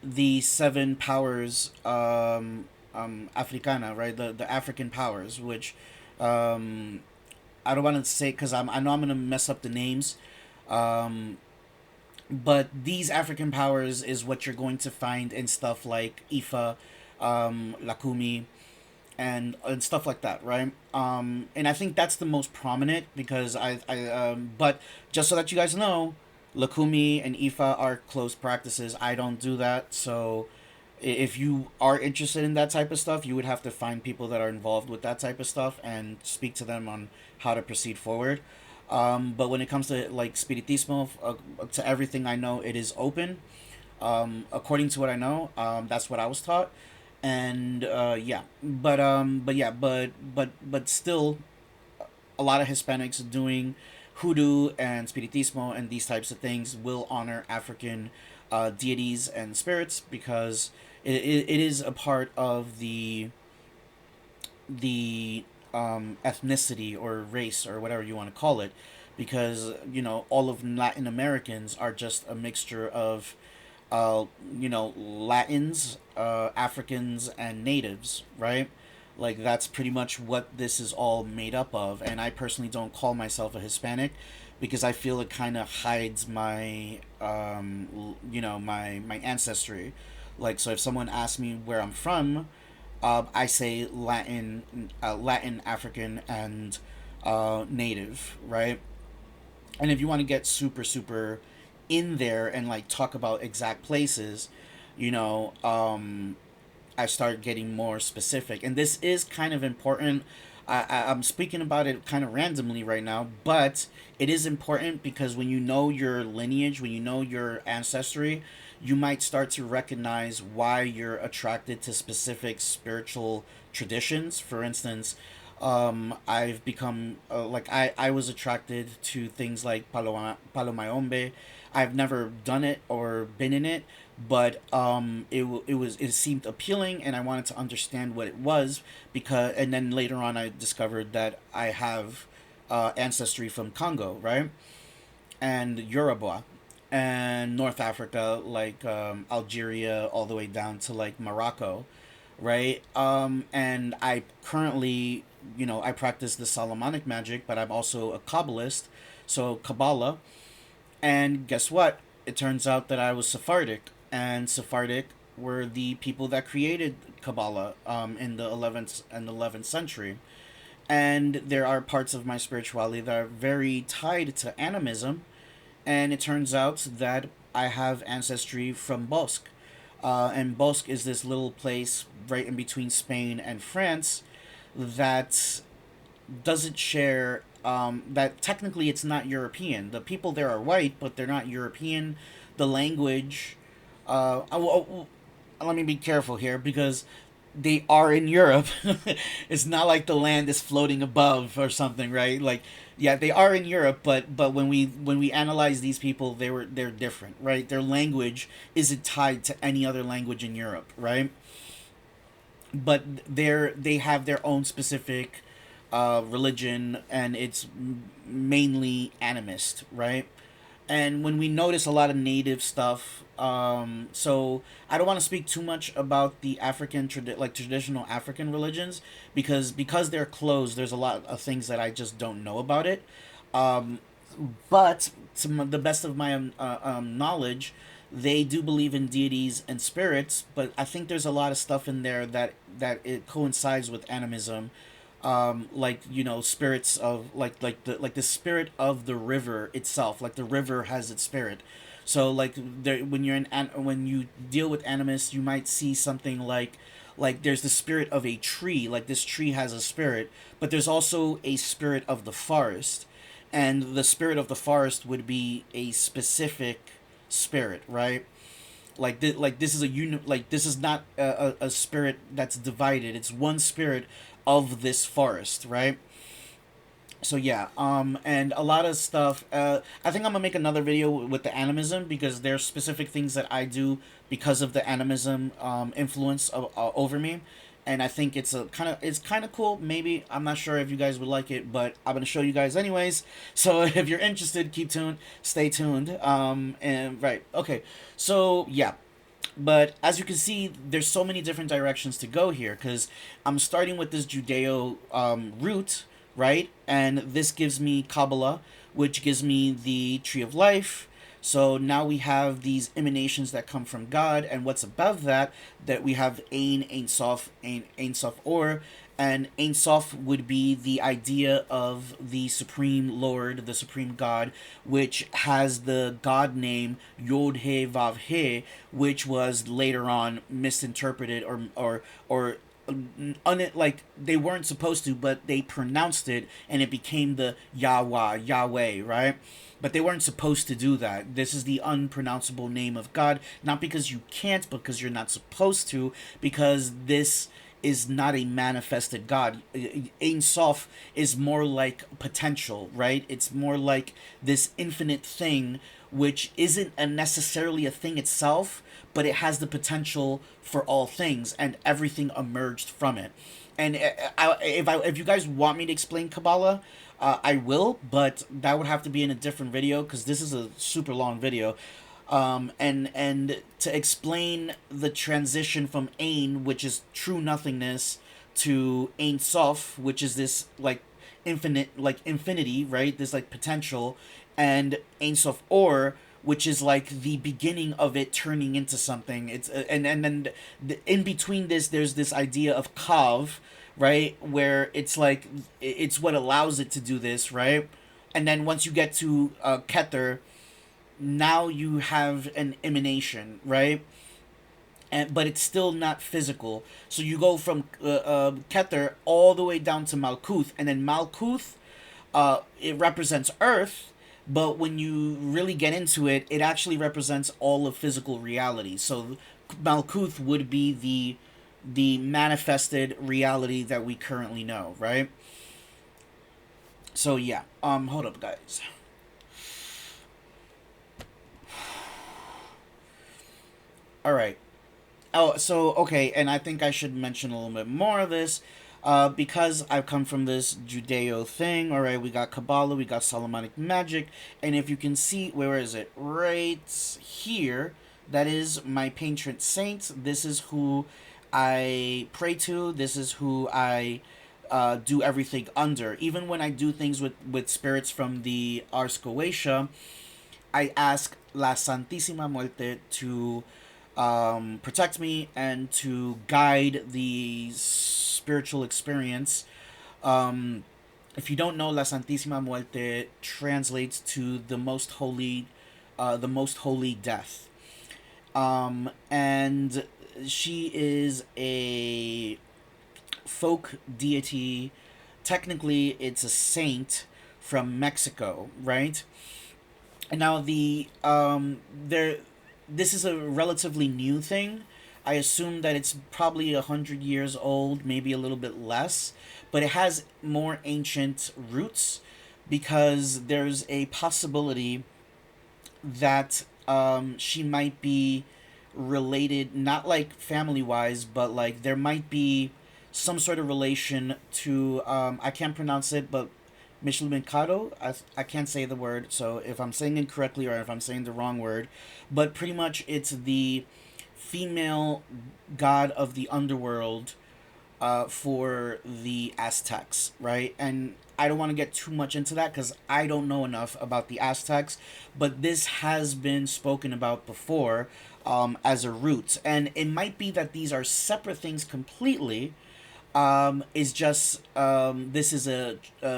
the seven powers, Africana, right? The African powers, which um, I don't want to say because I know I'm gonna mess up the names. Um, but these African powers is what you're going to find in stuff like Ifa, Lakumi, and stuff like that, right? And I think that's the most prominent because but just so that you guys know, Lakumi and Ifa are close practices. I don't do that, so if you are interested in that type of stuff, you would have to find people that are involved with that type of stuff and speak to them on how to proceed forward. But when it comes to like Spiritismo, to everything I know, it is open. According to what I know, that's what I was taught, and yeah, but still, a lot of Hispanics doing hoodoo and spiritismo and these types of things will honor African deities and spirits because it is a part of the ethnicity or race or whatever you want to call it, because all of Latin Americans are just a mixture of Latins, Africans, and natives, right? Like that's pretty much what this is all made up of. And I personally don't call myself a Hispanic because I feel it kind of hides my, my ancestry. Like so, if someone asks me where I'm from, I say Latin, African, and native, right? And if you want to get super super in there and like talk about exact places, you know, I start getting more specific, and this is kind of important. I'm speaking about it kind of randomly right now, but it is important because when you know your lineage, when you know your ancestry, you might start to recognize why you're attracted to specific spiritual traditions. For instance, I've become I was attracted to things like Palomayombe. I've never done it or been in it, but it seemed appealing, and I wanted to understand what it was because, and then later on I discovered that I have ancestry from Congo, right, and Yoruba, and North Africa, like Algeria, all the way down to like Morocco, right? And I currently, I practice the Solomonic magic, but I'm also a Kabbalist, so Kabbalah. And guess what? It turns out that I was Sephardic, and Sephardic were the people that created Kabbalah in the 11th century. And there are parts of my spirituality that are very tied to animism, and it turns out that I have ancestry from Bosque. And Bosque is this little place right in between Spain and France that doesn't share. That technically it's not European. The people there are white, but they're not European. The language. Let me be careful here because they are in Europe. It's not like the land is floating above or something, right? Like, yeah, they are in Europe, but when we analyze these people, they're different, right? Their language isn't tied to any other language in Europe, right? But they have their own specific religion, and it's mainly animist, right? And when we notice a lot of native stuff, so I don't want to speak too much about the traditional African religions because they're closed. There's a lot of things that I just don't know about it. Um, but the best of my knowledge, they do believe in deities and spirits. But I think there's a lot of stuff in there that it coincides with animism, like spirits of the spirit of the river itself, like the river has its spirit. So like there, when you deal with animus, you might see something like there's the spirit of a tree, like this tree has a spirit, but there's also a spirit of the forest, and the spirit of the forest would be a specific spirit, right? Like this is like this is not a spirit that's divided. It's one spirit of this forest, right? So yeah, and a lot of stuff. I think I'm gonna make another video with the animism because there's specific things that I do because of the animism influence over me, and I think it's kind of cool. Maybe I'm not sure if you guys would like it, but I'm gonna show you guys anyways. So if you're interested, keep tuned, stay tuned. And right, okay, so yeah, But as you can see, there's so many different directions to go here because I'm starting with this Judeo root, right? And this gives me Kabbalah, which gives me the tree of life. So now we have these emanations that come from God, and what's above that? That we have Ein Sof, Ein Sof Or, and Ein Sof would be the idea of the Supreme Lord, the Supreme God, which has the God name Yod He Vav He, which was later on misinterpreted or like they weren't supposed to, but they pronounced it and it became the Yahweh, right? But they weren't supposed to do that. This is the unpronounceable name of God, not because you can't, but because you're not supposed to, because this is not a manifested God. Ein Sof is more like potential, right? It's more like this infinite thing, which isn't necessarily a thing itself, but it has the potential for all things, and everything emerged from it. And if you guys want me to explain Kabbalah, I will, but that would have to be in a different video because this is a super long video. And to explain the transition from Ein, which is true nothingness, to Ein Sof, which is this like infinite, like infinity, right? This like potential, and Ein Sof Or, which is like the beginning of it turning into something. It's and then in between this, there's this idea of Kav, right, where it's like it's what allows it to do this, right? And then once you get to Keter, now you have an emanation, right? And but it's still not physical. So you go from Keter all the way down to Malkuth, and then Malkuth, it represents Earth, but when you really get into it, it actually represents all of physical reality. So Malkuth would be the manifested reality that we currently know, right? So yeah, hold up, guys. All right. Oh, so okay, and I think I should mention a little bit more of this, because I've come from this Judeo thing. All right, we got Kabbalah, we got Solomonic magic, and if you can see, where is it? Right here. That is my patron saint. This is who I pray to. This is who I do everything under. Even when I do things with spirits from the Ars Goetia, I ask La Santísima Muerte to protect me and to guide the spiritual experience. If you don't know, La Santísima Muerte translates to the most holy death. And she is a folk deity. Technically, it's a saint from Mexico, right? And now there this is a relatively new thing. I assume that it's probably 100 years old, maybe a little bit less, but it has more ancient roots because there's a possibility that she might be related, not like family wise, but like there might be some sort of relation to I can't pronounce it, but Michelin. I can't say the word, so if I'm saying it correctly or if I'm saying the wrong word, but pretty much it's the female god of the underworld for the Aztecs, right? And I don't want to get too much into that because I don't know enough about the Aztecs, but this has been spoken about before as a root. And it might be that these are separate things completely. Is just this is a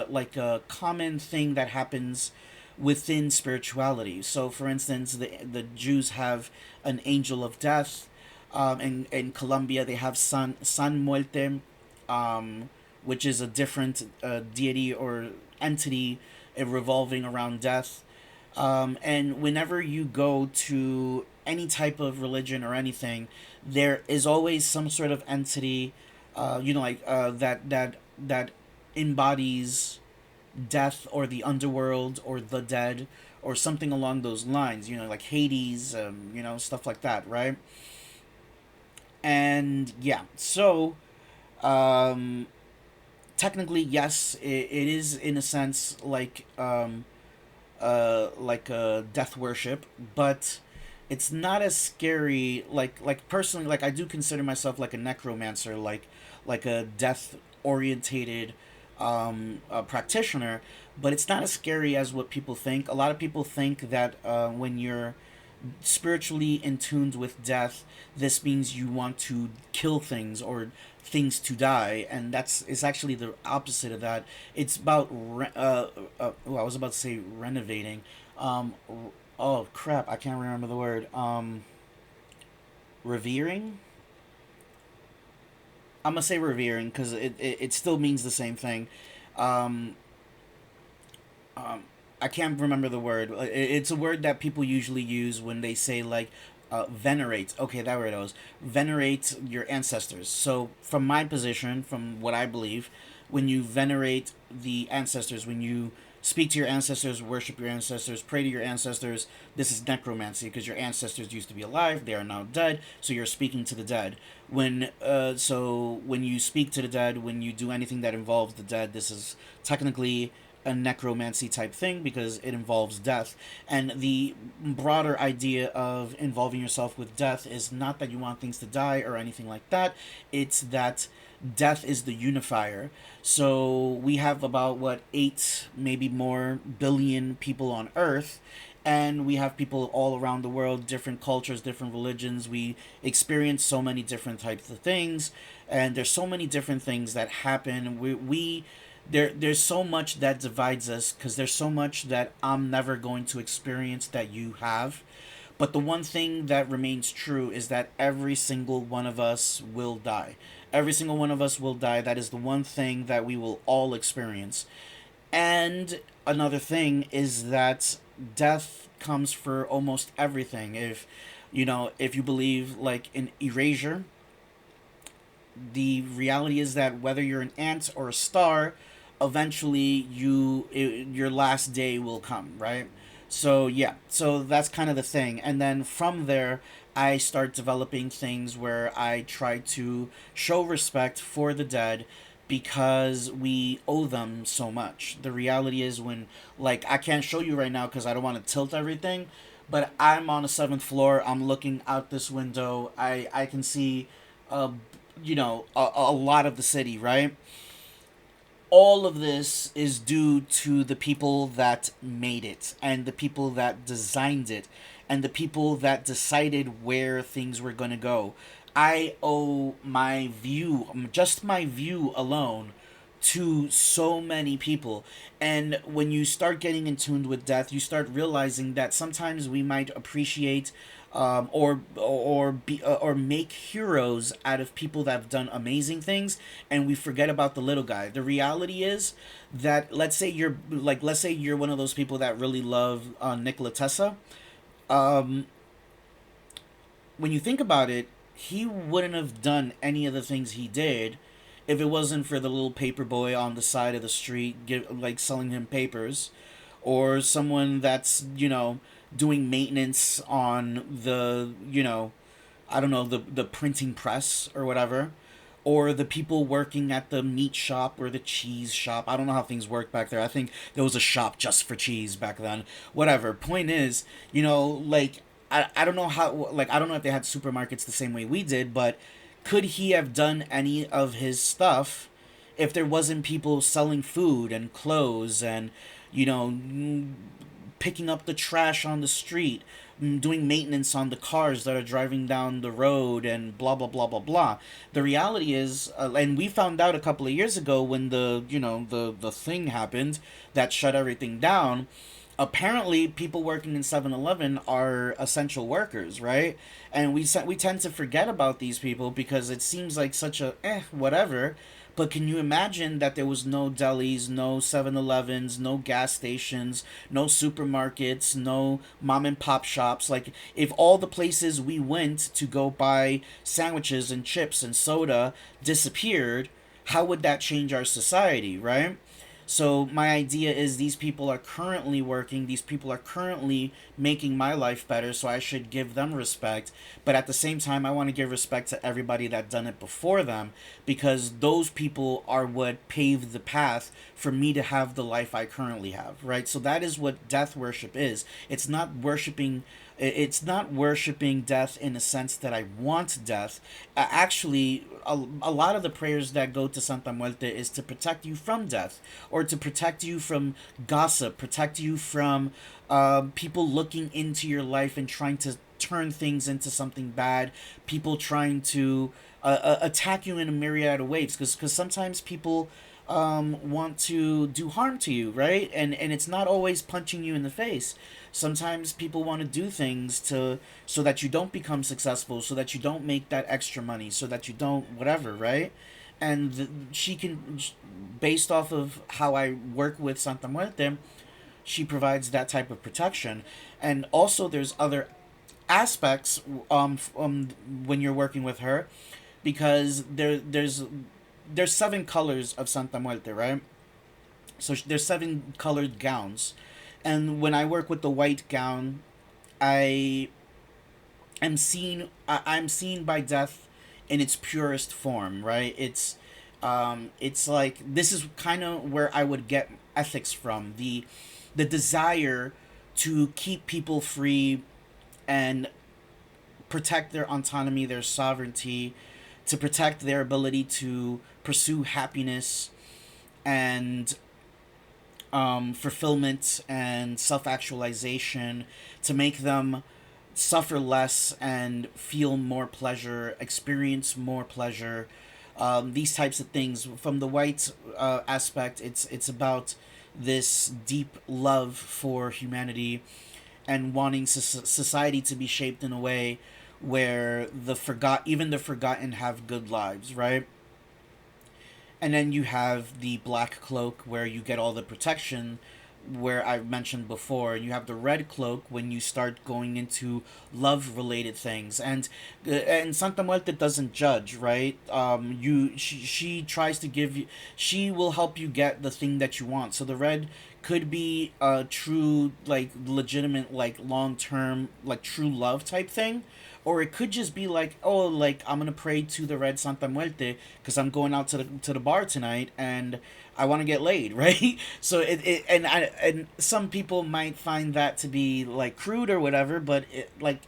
like a common thing that happens within spirituality. So, for instance, the Jews have an angel of death. In Colombia, they have San Muerte, which is a different deity or entity revolving around death. And whenever you go to any type of religion or anything, there is always some sort of entity, that embodies death or the underworld or the dead or something along those lines. Like Hades, stuff like that, right? And yeah, so um, technically, yes, it is in a sense like a death worship, but it's not as scary. Like personally, like I do consider myself like a necromancer, like a death orientated practitioner, but it's not as scary as what people think. A lot of people think that when you're spiritually in tuned with death, this means you want to kill things or things to die, and that's it's actually the opposite of that. It's about oh, I was about to say renovating. Um, oh crap, I can't remember the word. Revering. I'm gonna say revering because it still means the same thing. Um, um, I can't remember the word. It's a word that people usually use when they say like venerate. Okay, that word was venerate your ancestors. So from my position, from what I believe, when you venerate the ancestors, when you speak to your ancestors, worship your ancestors, pray to your ancestors, this is necromancy because your ancestors used to be alive, they are now dead, so you're speaking to the dead. When you speak to the dead, when you do anything that involves the dead, this is technically a necromancy type thing because it involves death. And the broader idea of involving yourself with death is not that you want things to die or anything like that. It's that death is the unifier. So we have about what 8 maybe more billion people on earth, and we have people all around the world, different cultures, different religions. We experience so many different types of things, and there's so many different things that happen. There's so much that divides us because there's so much that I'm never going to experience that you have. But the one thing that remains true is that every single one of us will die. Every single one of us will die. That is the one thing that we will all experience. And another thing is that death comes for almost everything. If you believe like in erasure, the reality is that whether you're an ant or a star, eventually your last day will come, right? So yeah, so that's kind of the thing, and then from there I start developing things where I try to show respect for the dead because we owe them so much. The reality is when, like, I can't show you right now because I don't want to tilt everything, but I'm on the seventh floor, I'm looking out this window, I can see uh, a lot of the city, right? All of this is due to the people that made it and the people that designed it and the people that decided where things were going to go. I owe my view, just my view alone, to so many people. And when you start getting in tune with death, you start realizing that sometimes we might appreciate or make heroes out of people that have done amazing things, and we forget about the little guy. The reality is that let's say you're one of those people that really love Nikola Tesla. Um, when you think about it, he wouldn't have done any of the things he did if it wasn't for the little paper boy on the side of the street, like selling him papers, or someone that's doing maintenance on the I don't know, the printing press or whatever, or the people working at the meat shop or the cheese shop. I don't know how things work back there. I think there was a shop just for cheese back then. Whatever. Point is, like I don't know how, like I don't know if they had supermarkets the same way we did, but could he have done any of his stuff if there wasn't people selling food and clothes and you know picking up the trash on the street, doing maintenance on the cars that are driving down the road, and blah blah blah blah blah. The reality is, and we found out a couple of years ago when the thing happened that shut everything down. Apparently, people working in 7-Eleven are essential workers, right? And we tend to forget about these people because it seems like such a whatever. But can you imagine that there was no delis, no 7-Elevens, no gas stations, no supermarkets, no mom and pop shops? Like, if all the places we went to go buy sandwiches and chips and soda disappeared, how would that change our society, right? So my idea is these people are currently working, these people are currently making my life better, so I should give them respect. But at the same time, I want to give respect to everybody that done it before them, because those people are what paved the path for me to have the life I currently have, right? So that is what death worship is. It's not worshiping death in the sense that I want death. Actually, a lot of the prayers that go to Santa Muerte is to protect you from death, or to protect you from gossip, protect you from people looking into your life and trying to turn things into something bad, people trying to attack you in a myriad of ways, because sometimes people want to do harm to you, right? And it's not always punching you in the face. Sometimes people want to do things to so that you don't become successful, so that you don't make that extra money, so that you don't whatever, right? And she can, based off of how I work with Santa Muerte, she provides that type of protection. And also, there's other aspects when you're working with her, because there's 7 colors of Santa Muerte, right? So there's 7 colored gowns, and when I work with the white gown, I I'm seen by death in its purest form, right? It's like, this is kind of where I would get ethics from, the desire to keep people free and protect their autonomy, their sovereignty, to protect their ability to pursue happiness and fulfillment and self actualization, to make them suffer less and feel more pleasure, experience more pleasure. These types of things. From the white aspect, it's about this deep love for humanity and wanting society to be shaped in a way where even the forgotten have good lives, right? And then you have the black cloak, where you get all the protection, where I mentioned before. You have the red cloak when you start going into love related things, and Santa Muerte doesn't judge, right? She tries to give you, she will help you get the thing that you want. So the red could be a true, like, legitimate, like, long term, like, true love type thing, or it could just be like, oh, like, I'm gonna pray to the red Santa Muerte because I'm going out to the bar tonight and I want to get laid, right? So and some people might find that to be like crude or whatever, but like,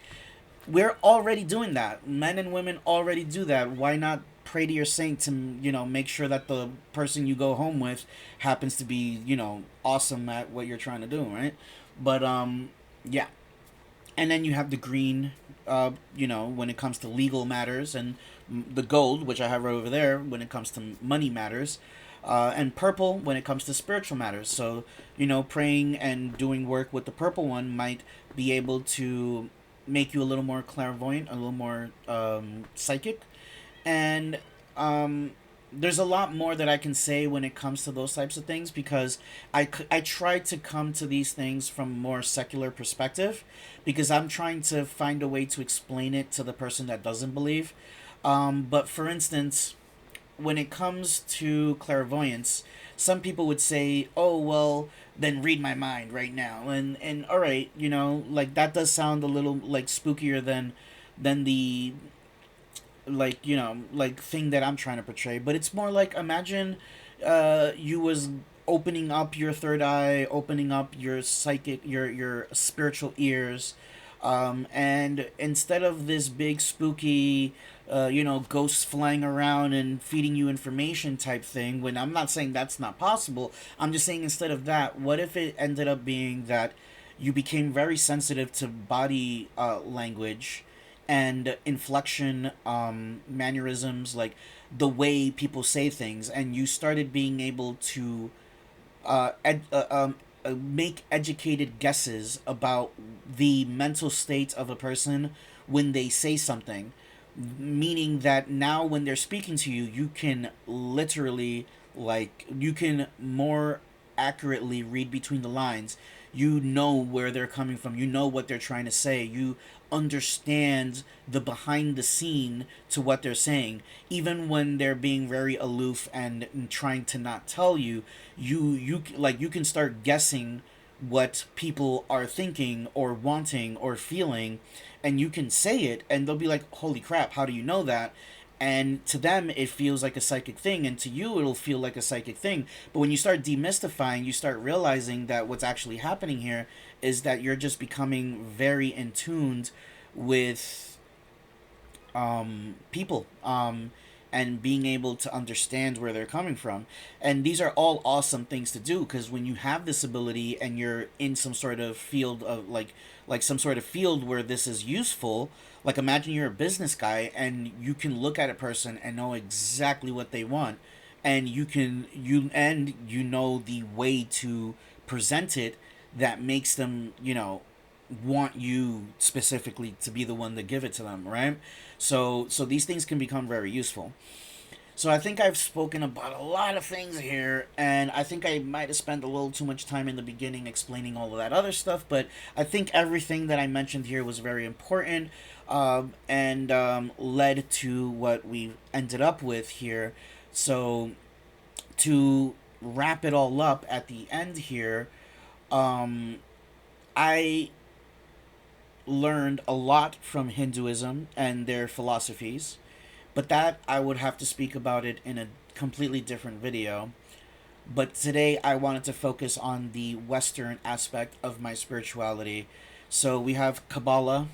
we're already doing that. Men and women already do that. Why not pray to your saint to, make sure that the person you go home with happens to be, awesome at what you're trying to do, right? But yeah. And then you have the green, when it comes to legal matters, and the gold, which I have right over there, when it comes to money matters, and purple when it comes to spiritual matters. So, praying and doing work with the purple one might be able to make you a little more clairvoyant, a little more psychic, and there's a lot more that I can say when it comes to those types of things, because I try to come to these things from a more secular perspective, because I'm trying to find a way to explain it to the person that doesn't believe. But for instance, when it comes to clairvoyance, some people would say, "Oh, well, then read my mind right now." And all right, like, that does sound a little like spookier than the, like, like, thing that I'm trying to portray. But it's more like, imagine you was opening up your third eye, opening up your psychic, your spiritual ears, and instead of this big spooky, ghosts flying around and feeding you information type thing, when I'm not saying that's not possible, I'm just saying, instead of that, what if it ended up being that you became very sensitive to body language and inflection, mannerisms, like the way people say things, and you started being able to make educated guesses about the mental state of a person when they say something, meaning that now when they're speaking to you, you can literally, like, you can more accurately read between the lines. you know where they're coming from, you know what they're trying to say, you understand the behind the scene to what they're saying, even when they're being very aloof and trying to not tell you. You can start guessing what people are thinking or wanting or feeling, and you can say it and they'll be like, holy crap, how do you know that? And to them it feels like a psychic thing, and to you it'll feel like a psychic thing. But when you start demystifying, you start realizing that what's actually happening here is that you're just becoming very in tuned with people, and being able to understand where they're coming from. And these are all awesome things to do, because when you have this ability and you're in some sort of field of like some sort of field where this is useful, like imagine you're a business guy and you can look at a person and know exactly what they want, and you know the way to present it that makes them, want you specifically to be the one to give it to them, right? So these things can become very useful. So I think I've spoken about a lot of things here, and I think I might have spent a little too much time in the beginning explaining all of that other stuff, but I think everything that I mentioned here was very important, and led to what we ended up with here. So to wrap it all up at the end here, um, I learned a lot from Hinduism and their philosophies, but that I would have to speak about it in a completely different video. But today I wanted to focus on the Western aspect of my spirituality. So we have Kabbalah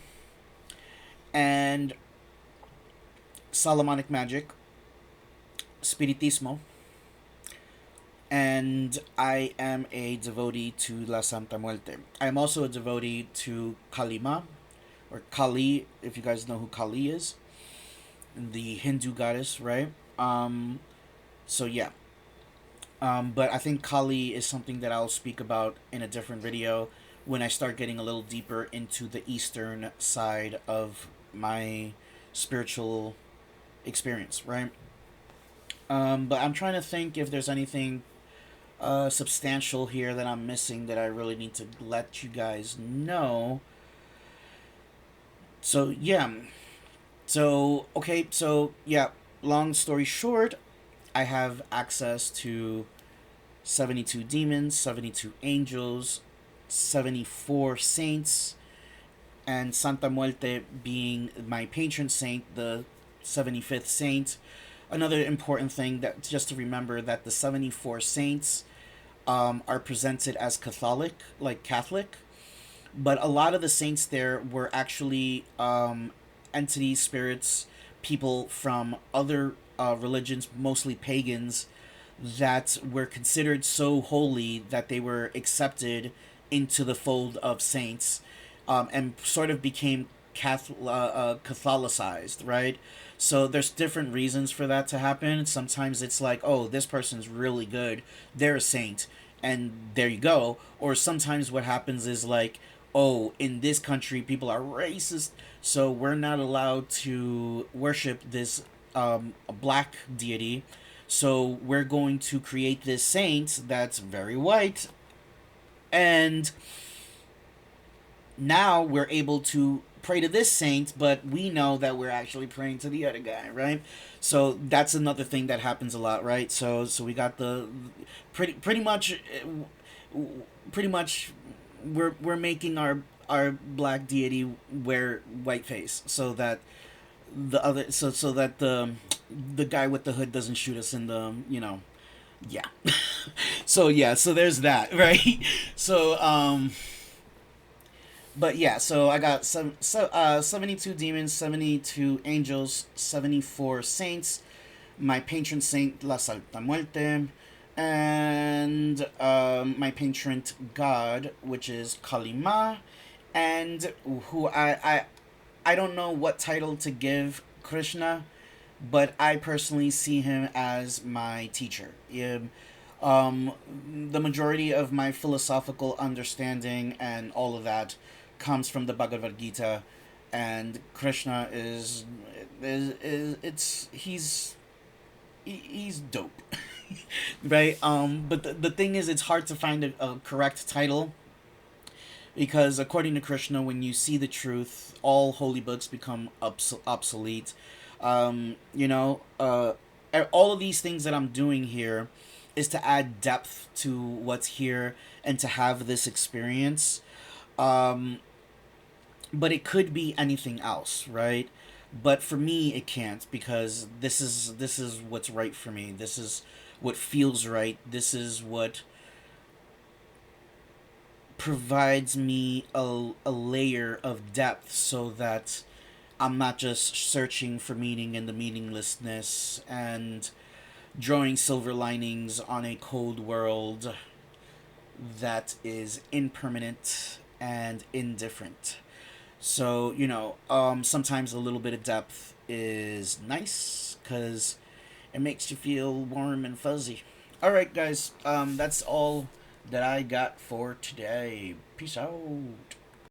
and Solomonic magic, Spiritismo, and I am a devotee to La Santa Muerte. I am also a devotee to Kalima, or Kali, if you guys know who Kali is, the Hindu goddess, right? So yeah. But I think Kali is something that I'll speak about in a different video when I start getting a little deeper into the Eastern side of my spiritual experience, right? But I'm trying to think if there's anything substantial here that I'm missing that I really need to let you guys know. So yeah. So okay. So yeah. Long story short, I have access to 72 demons, 72 angels, 74 saints, and Santa Muerte being my patron saint, the 75th saint. Another important thing that just to remember that the 74 saints are presented as Catholic, like Catholic, but a lot of the saints there were actually entities, spirits, people from other religions, mostly pagans, that were considered so holy that they were accepted into the fold of saints, and sort of became Catholicized, right? So there's different reasons for that to happen. Sometimes it's like, oh, this person's really good, they're a saint, and there you go. Or sometimes what happens is like, oh, in this country people are racist, so we're not allowed to worship this black deity, so we're going to create this saint that's very white, and now we're able to pray to this saint, but we know that we're actually praying to the other guy, right? So that's another thing that happens a lot, right? So we got the pretty much pretty much we're making our black deity wear white face so that the other so that the guy with the hood doesn't shoot us in the, yeah. So yeah, so there's that, right? So but yeah, so I got 72 demons, 72 angels, 74 saints, my patron saint La Santa Muerte, and my patron god, which is Kalima, and who I don't know what title to give Krishna, but I personally see him as my teacher. The majority of my philosophical understanding and all of that comes from the Bhagavad Gita, and Krishna is it's he's dope. Right? But the thing is, it's hard to find a correct title Because according to Krishna, when you see the truth, all holy books become obsolete. You know, all of these things that I'm doing here is to add depth to what's here and to have this experience. Um, but it could be anything else, right? But for me, it can't, because this is what's right for me. This is what feels right. This is what provides me a layer of depth, so that I'm not just searching for meaning in the meaninglessness and drawing silver linings on a cold world that is impermanent and indifferent. So, sometimes a little bit of depth is nice because it makes you feel warm and fuzzy. All right, guys, that's all that I got for today. Peace out.